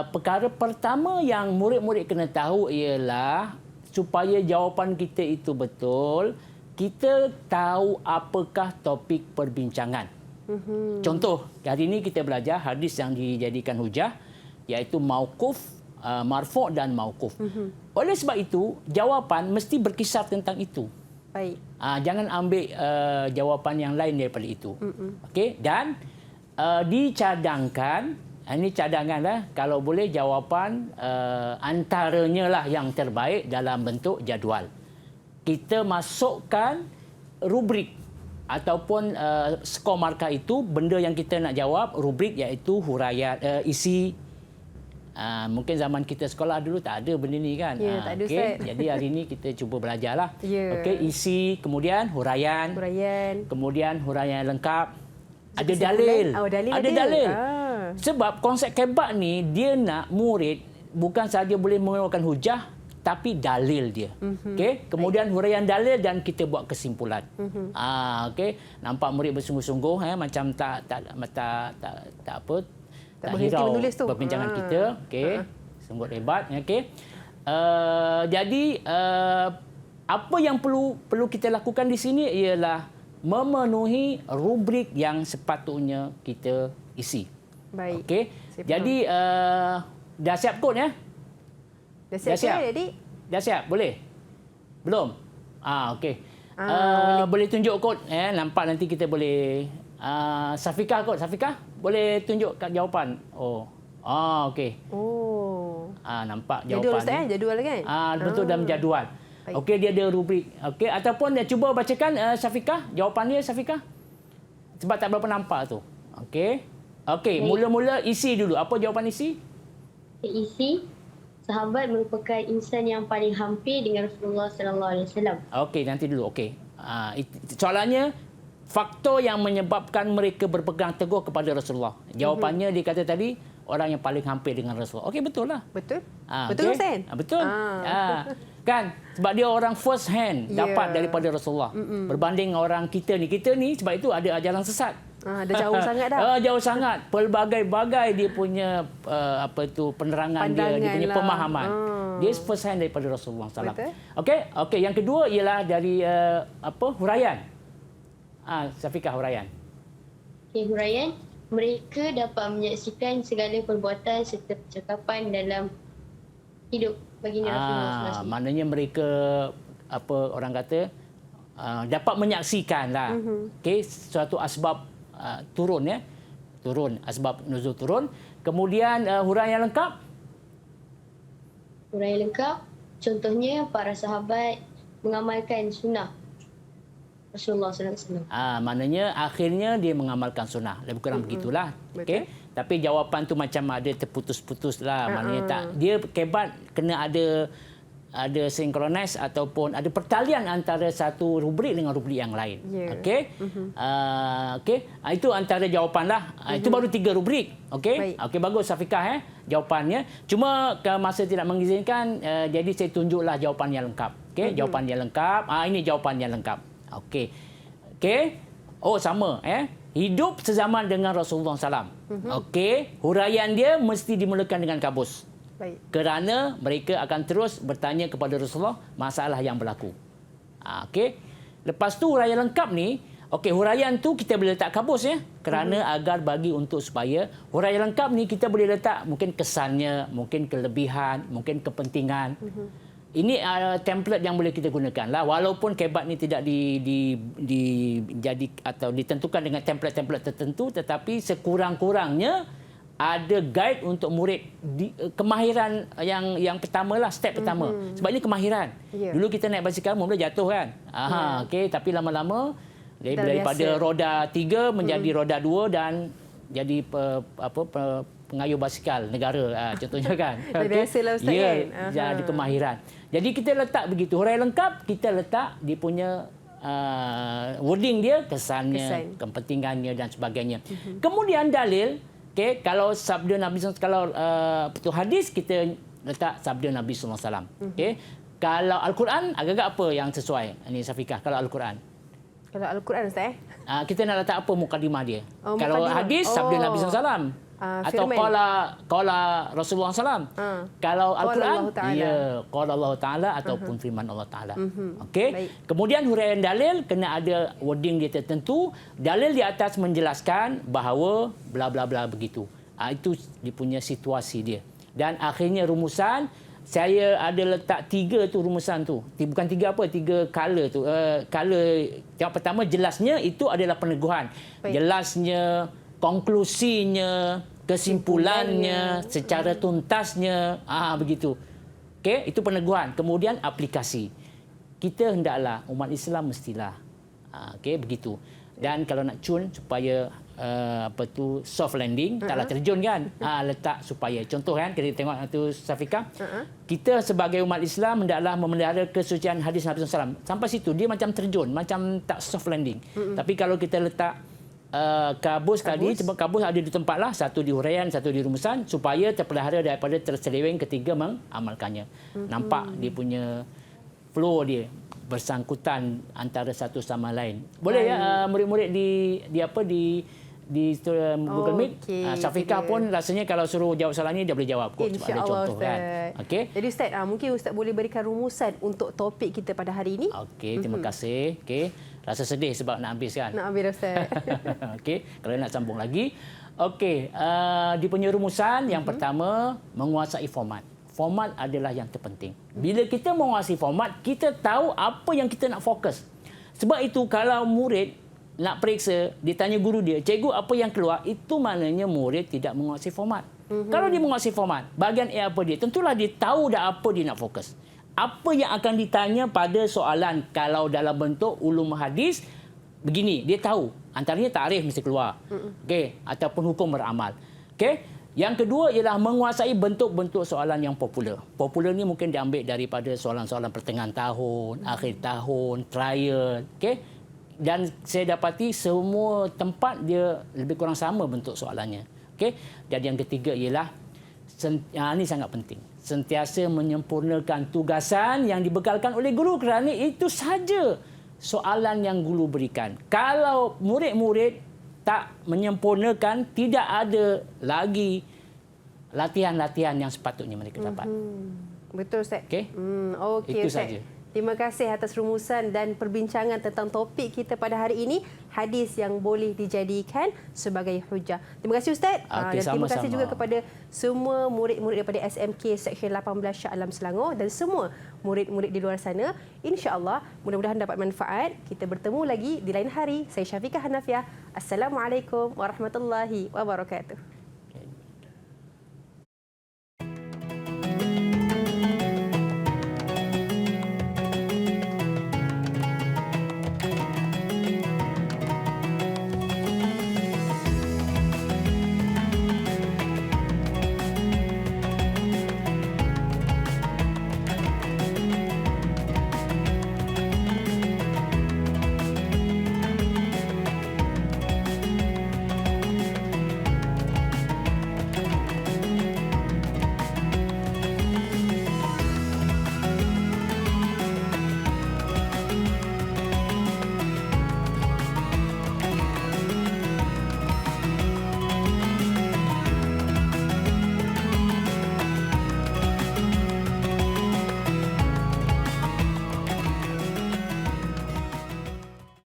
perkara pertama yang murid-murid kena tahu ialah supaya jawapan kita itu betul, kita tahu apakah topik perbincangan. Contoh, hari ini kita belajar hadis yang dijadikan hujah, iaitu mauquf, marfu' dan mauquf. Oleh sebab itu, jawapan mesti berkisar tentang itu. Baik. Jangan ambil jawapan yang lain daripada itu. Okey, dan dicadangkan, ini cadanganlah, kalau boleh jawapan antaranya lah yang terbaik dalam bentuk jadual. Kita masukkan rubrik ataupun skor markah itu, benda yang kita nak jawab, rubrik iaitu huraian, isi. Mungkin zaman kita sekolah dulu tak ada benda ni kan. Ya, tak ada, Ustaz. Jadi hari ini kita cuba belajarlah. Ya. Okey, isi, kemudian huraian. Kemudian huraian lengkap. Ada dalil. Ada dalil. Sebab konsep kebat ni dia nak murid bukan sahaja boleh mengeluarkan hujah tapi dalil dia. Okey, kemudian huraian dalil dan kita buat kesimpulan. Okey, nampak murid bersungguh-sungguh macam tak hirau perbincangan kita. Okey, sungguh hebat. Okey. Jadi apa yang perlu kita lakukan di sini ialah memenuhi rubrik yang sepatutnya kita isi. Baik. Okey. Jadi dah siap kod ya? Dah siap. Jadi dah siap, boleh? Belum? Okey. Boleh tunjuk kod nampak nanti kita boleh Syafiqah kod. Syafiqah boleh tunjuk kat jawapan. Okey. Nampak jawapan. Jadual Ustaz jadual kan? Betul dalam jadual. Baik. Okey, dia ada rubrik. Okey, ataupun dia cuba bacakan Syafiqah, jawapan dia Syafiqah. Sebab tak berapa nampak tu. Okey. Okey, mula-mula isi dulu. Apa jawapan isi? Isi, sahabat merupakan insan yang paling hampir dengan Rasulullah sallallahu alaihi wasallam. Okey, nanti dulu. Okey. Soalannya, faktor yang menyebabkan mereka berpegang teguh kepada Rasulullah. Jawapannya dia kata tadi, orang yang paling hampir dengan Rasulullah. Okey, betul lah. Betul? Betul, okey. Hussein? Betul. Kan? Sebab dia orang first hand dapat daripada Rasulullah. Berbanding orang kita ni sebab itu ada ajaran sesat. Dah jauh sangat dah. Jauh sangat. Pelbagai-bagai dia punya penerangan dia punya lah. pemahaman. Dia first hand daripada Rasulullah SAW. Betul. Okey, yang kedua ialah dari huraian. Syafiqah, huraian. Okay, huraian, mereka dapat menyaksikan segala perbuatan serta percakapan dalam hidup baginda Rasulullah SAW. Maknanya mereka orang kata dapat menyaksikan lah. Okey, suatu asbab turun ya. Turun, asbab nuzul turun. Kemudian huraian lengkap. Huraian lengkap, contohnya para sahabat mengamalkan sunnah Rasulullah SAW. Maknanya akhirnya dia mengamalkan sunnah. Lebih kurang begitulah. Okey. Tapi jawapan tu macam ada terputus-putus lah. Maknanya tak, dia kebat kena ada synchronize ataupun ada pertalian antara satu rubrik dengan rubrik yang lain. Okey. Okey. Itu antara jawapan lah. Itu baru 3 rubrik. Okey. Okey, bagus Syafiqah jawapannya. Cuma masa tidak mengizinkan, jadi saya tunjuklah jawapan yang lengkap. Okey, jawapan yang lengkap. Ini jawapan yang lengkap. Okey. Okey. Oh, sama hidup sezaman dengan Rasulullah SAW. Okey, huraian dia mesti dimulakan dengan kabus. Baik. Kerana mereka akan terus bertanya kepada Rasulullah masalah yang berlaku. Okey. Lepas tu huraian lengkap ni, okey, huraian tu kita boleh letak kabus kerana agar bagi untuk supaya huraian lengkap ni kita boleh letak mungkin kesannya, mungkin kelebihan, mungkin kepentingan. Ini template yang boleh kita gunakan lah, walaupun kebat ni tidak jadi atau ditentukan dengan template-template tertentu, tetapi sekurang-kurangnya ada guide untuk murid kemahiran yang pertama lah, step pertama. Sebab ini kemahiran. Dulu kita naik basikal mula jatuh kan. Okey, tapi lama-lama daripada roda 3 menjadi roda 2 dan jadi pengayuh basikal negara contohnya kan. Biasalah Ustaz kan. Jadi kemahiran. Jadi kita letak begitu. Huraian lengkap kita letak dia punya wording dia, kesannya, kepentingannya dan sebagainya. Kemudian dalil, okey, kalau sabda Nabi kalau hadis kita letak sabda Nabi SAW. Okey. Kalau Al-Quran agak-agak apa yang sesuai? Ini Syafiqah, kalau Al-Quran. Kalau Al-Quran Ustaz kita nak letak apa mukadimah dia? Kalau mukadimah. hadis sabda Nabi SAW. Atau qala Rasulullah SAW. Kalau Al-Quran, qala Allah Ta'ala ataupun firman Allah Ta'ala. Okey. Kemudian huraian dalil kena ada wording dia tertentu. Dalil di atas menjelaskan bahawa bla bla bla begitu. Itu dia punya situasi dia. Dan akhirnya rumusan, saya ada letak 3 tu rumusan tu. Bukan 3 apa, 3 color tu. Color yang pertama jelasnya itu adalah peneguhan. Jelasnya, konklusinya, kesimpulannya, secara tuntasnya, begitu. Okey, itu peneguhan. Kemudian aplikasi. Kita hendaklah umat Islam mestilah okey, begitu. Dan kalau nak cun supaya soft landing, taklah terjun kan. Letak supaya contoh kan, kita tengok tu Syafiqah. Kita sebagai umat Islam hendaklah memelihara kesucian hadis Nabi SAW. Sampai situ dia macam terjun, macam tak soft landing. Tapi kalau kita letak kabus tadi, kabus ada di tempat lah, satu di huraian, satu di rumusan, supaya terpelihara daripada terseleweng ketika mengamalkannya. Nampak dia punya flow dia bersangkutan antara satu sama lain. Boleh murid-murid di Google Meet. Syafiqah pun rasanya kalau suruh jawab soalan ni dia boleh jawab kot, sebab ada contoh Ustaz. kan. Okey. Jadi Ustaz, mungkin Ustaz boleh berikan rumusan untuk topik kita pada hari ini. Okey, terima kasih. Okey. Rasa sedih sebab nak habis kan? Nak habis Ustaz. Okey, kalau nak sambung lagi. Okey, di punya rumusan yang pertama, menguasai format. Format adalah yang terpenting. Bila kita menguasai format, kita tahu apa yang kita nak fokus. Sebab itu kalau murid nak periksa, ditanya guru dia, cikgu apa yang keluar, itu maknanya murid tidak menguasai format. Kalau dia menguasai format, bahagian A apa dia, tentulah dia tahu dah apa dia nak fokus. apa yang akan ditanya pada soalan kalau dalam bentuk ulum hadis begini, dia tahu antaranya takrif mesti keluar. Okey, ataupun hukum beramal. Okey. Yang kedua ialah menguasai bentuk-bentuk soalan yang popular. Popular ni mungkin diambil daripada soalan-soalan pertengahan tahun, akhir tahun, trial, okey. Dan saya dapati semua tempat dia lebih kurang sama bentuk soalannya. Okey. Dan yang ketiga ialah ini sangat penting. Sentiasa menyempurnakan tugasan yang dibekalkan oleh guru kerana itu saja soalan yang guru berikan. Kalau murid-murid tak menyempurnakan, tidak ada lagi latihan-latihan yang sepatutnya mereka dapat. Betul, Ustaz. Okey? Okey, Itu Ustaz. saja. Terima kasih atas rumusan dan perbincangan tentang topik kita pada hari ini, hadis yang boleh dijadikan sebagai hujah. Terima kasih, Ustaz. Okey, Dan terima kasih sama-sama. juga kepada semua murid-murid daripada SMK Seksyen 18 Shah Alam Selangor dan semua murid-murid di luar sana. InsyaAllah, mudah-mudahan dapat manfaat. Kita bertemu lagi di lain hari. Saya Syafiqah Hanafiah. Assalamualaikum warahmatullahi wabarakatuh.